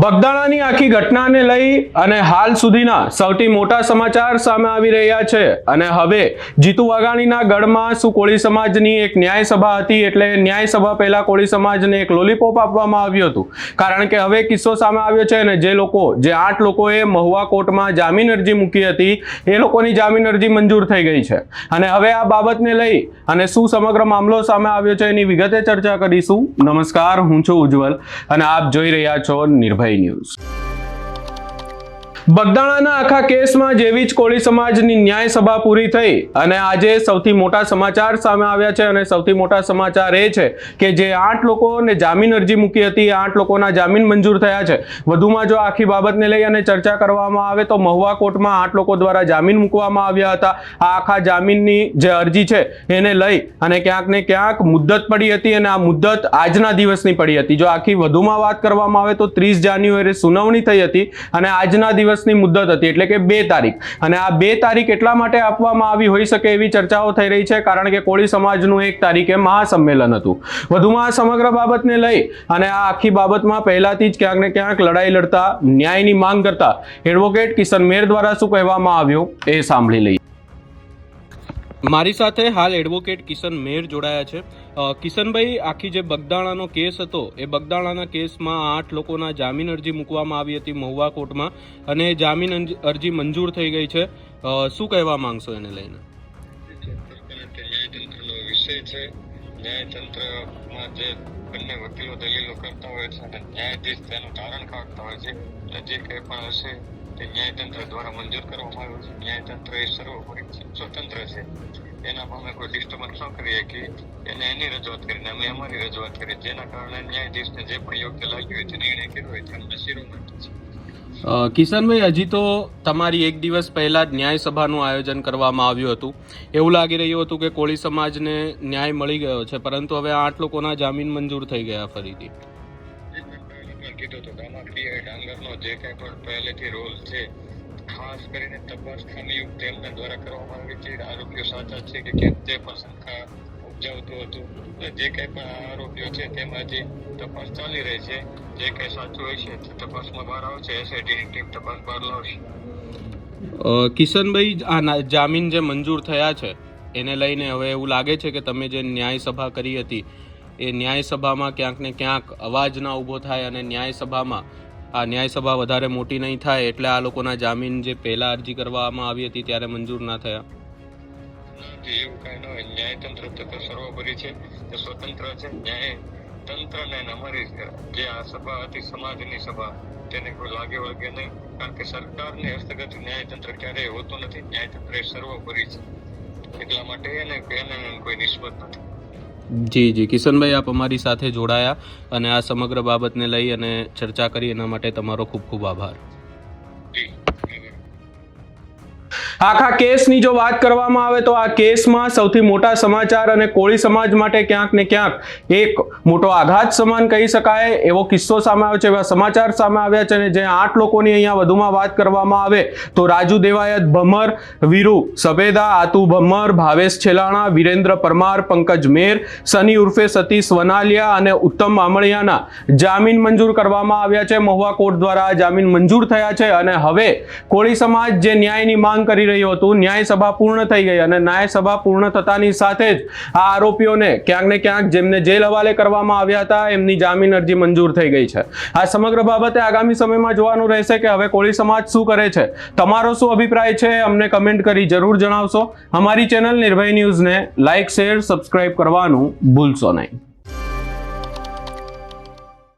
બગદાણાની આખી ઘટનાને લઈ અને હાલ સુધીના સૌથી મોટા સમાચાર સામે આવી રહ્યા છે અને હવે જીતુ વાઘાણીના ગઢમાં શું કોળી સમાજની એક ન્યાય સભા હતી એટલે ન્યાય સભા પહેલા કોળી સમાજને એક લોલીપોપ આપવામાં આવ્યું હતું કારણ કે હવે કિસ્સો સામે આવ્યો છે અને જે 8 લોકોએ મહુવા કોર્ટમાં જામીન અરજી મૂકી હતી એ લોકોની જામીન અરજી મંજૂર થઈ ગઈ છે અને હવે આ બાબતને લઈ અને શું સમગ્ર મામલો સામે આવ્યો છે એની વિગતે ચર્ચા કરીશું। નમસ્કાર, હું છું ઉજ્જવલ અને આપ જોઈ રહ્યા છો નિર્ભય ન્યૂઝ। બગદાણાના આખા કેસમાં જેવી જ કોળી સમાજની ન્યાય સભા પૂરી થઈ અને આજે સૌથી મોટા સમાચાર સામે આવ્યા છે અને સૌથી મોટા સમાચાર એ છે કે જે 8 લોકોને જામીન અરજી મૂકી હતી 8 લોકોના જામીન મંજૂર થયા છે। વધુમાં જો આખી બાબતને લઈ અને ચર્ચા કરવામાં આવે તો મહુવા કોર્ટમાં 8 લોકો દ્વારા જામીન મૂકવામાં આવ્યા હતા। આ આખા જામીનની જે અરજી છે એને લઈ અને ક્યાંક ને ક્યાંક મુદ્દત પડી હતી અને આ મુદ્દત આજના દિવસની પડી હતી। જો આખી વધુમાં વાત કરવામાં આવે તો 30 જાન્યુઆરીએ સુનાવણી થઈ હતી અને આજના દિવસની મુદ્દત હતી એટલે કે 2 તારીખ અને આ 2 તારીખ એટલા માટે આપવામાં આવી હોઈ શકે એવી ચર્ચાઓ થઈ રહી છે કારણ કે કોળી સમાજનું 1 તારીખે મહાસંમેલન હતું। વધુમાં આ સમગ્ર બાબતને લઈ અને આ આખી બાબતમાં પહેલાથી જ ક્યાંક ને ક્યાંક લડાઈ લડતા ન્યાયની માંગ કરતા એડવોકેટ કિશન મેર દ્વારા શું કહેવામાં આવ્યું એ સાંભળી લઈએ। મારી સાથે હાલ એડવોકેટ કિશન મેર જોડાયા છે। કિશનભાઈ, આખી જે બગદાણાનો કેસ હતો એ બગદાણાના કેસમાં 8 લોકોના જામીન અરજી મૂકવામાં આવી હતી મહુવા કોર્ટમાં અને જામીન અરજી મંજૂર થઈ ગઈ છે। શું કહેવા માંગશો એને લઈને? ન્યાયતંત્રનો વિષય છે। ન્યાયતંત્રમાં જે બંને વકીલો દલીલો કરતા હોય છે અને ન્યાયાધીશ તેનું તારણ કાઢતા હોય છે જે કંઈ પણ હશે તે ન્યાયતંત્ર દ્વારા મંજૂર કરવામાં આવ્યું છે। ન્યાયતંત્ર એ સર્વોપરી સ્વતંત્ર છે, એનામાં અમે કોઈ ડિસ્ટર્બન્સ ન કરીએ કે એને એની રજૂઆત કરીને અમે અમારી રજૂઆત કરી જેના કારણે ન્યાયાધીશને જે પણ યોગ્ય લાગ્યું હોય તે નિર્ણય કર્યો હોય તે અમને શિરોમણી છે। કિશનભાઈ, હજી તો તમારી 1 દિવસ પહેલા જ ન્યાય સભાનું આયોજન કરવામાં આવ્યું હતું। એવું લાગી રહ્યું હતું કે કોળી સમાજને ન્યાય મળી ગયો છે પરંતુ હવે 8 લોકોના જામીન મંજૂર થઈ ગયા ફરીથી। કીધું તો દામાક્રિય ડાંગરનો જે કંઈ પણ પહેલેથી રોલ છે ખાસ કરીને તપાસ ખામીયુક્ત તેમના દ્વારા કરવામાં આવી છે। આરોપીઓ સાચા છે કે કેમ તે પણ શંકા ઉપજાવતું હતું। જે કંઈ પણ આરોપીઓ છે તેમાંથી તપાસ ચાલી રહી છે। જે કંઈ સાચું હોય છે તે તપાસમાં બહાર આવશે, એસઆઈટીની ટીમ તપાસ બહાર લાવશે। કિશનભાઈ, આ જામીન જે મંજૂર થયા છે એને લઈને હવે એવું લાગે છે કે તમે જે ન્યાય સભા કરી હતી એ ન્યાય સભામાં ક્યાંક ને ક્યાંક અવાજ ના ઊભો થાય અને ન્યાય સભા વધારે મોટી નહીં થાય એટલે આ લોકોના જામીન જે પહેલા અરજી કરવામાં આવી હતી ત્યારે મંજૂર ના થયા? એવું કઈ ન હોય। ન્યાયતંત્ર તો સર્વોપરી છે, તે સ્વતંત્ર છે। ન્યાયતંત્રને અમારી જે આ સભા હતી સમાજની સભા તેને કોઈ લાગે વળગે નહીં કારણ કે સરકારને હસ્તગત ન્યાયતંત્ર ક્યારેય હોતું નથી। ન્યાયતંત્ર એ સર્વોપરી છે એટલા માટે એને કોઈ નિસ્બત નથી। જી કિશનભાઈ, આપ અમારી સાથે જોડાયા અને આ સમગ્ર બાબતને લઈ અને ચર્ચા કરી એના માટે તમારો ખૂબ ખૂબ આભાર। આખા કેસની જો વાત કરવામાં આવે તો આ કેસમાં સૌથી મોટા સમાચાર અને કોળી સમાજ માટે ક્યાંક ને ક્યાંક એક મોટો આઘાત સમાન કહી શકાય એવો કિસ્સો સામે આવ્યો છે, એવા સમાચાર સામે આવ્યા છે અને જે 8 લોકોની અહીંયા વધુમાં વાત કરવામાં આવે તો રાજુ દેવાયત ભમર, વીરુ સભેદા, આતુ ભમર, ભાવેશ છેલાણા, વિરેન્દ્ર પરમાર, પંકજ મેર, સની ઉર્ફે સતીશ વનાલિયા અને ઉત્તમ આમળિયાના જામીન મંજૂર કરવામાં આવ્યા છે। મહુવા કોર્ટ દ્વારા આ જામીન મંજૂર થયા છે અને હવે કોળી સમાજ જે ન્યાયની માંગ કરી રહ્યું હતું ન્યાય સભા પૂર્ણ થઈ ગઈ અને ન્યાય સભા પૂર્ણ થતાની સાથે જ આ આરોપીઓને ક્યાંક ને ક્યાંક જેમને જેલ હવાલે કરવામાં આવ્યા હતા એમની જામીન અરજી મંજૂર થઈ ગઈ છે। આ સમગ્ર બાબતે આગામી સમયમાં જોવાનું રહેશે કે હવે કોળી સમાજ શું કરે છે। તમારો શું અભિપ્રાય છે અમને કમેન્ટ કરી જરૂર જણાવશો। અમારી ચેનલ નિર્ભય ન્યૂઝને લાઇક, શેર, સબસ્ક્રાઇબ કરવાનું ભૂલશો નહીં।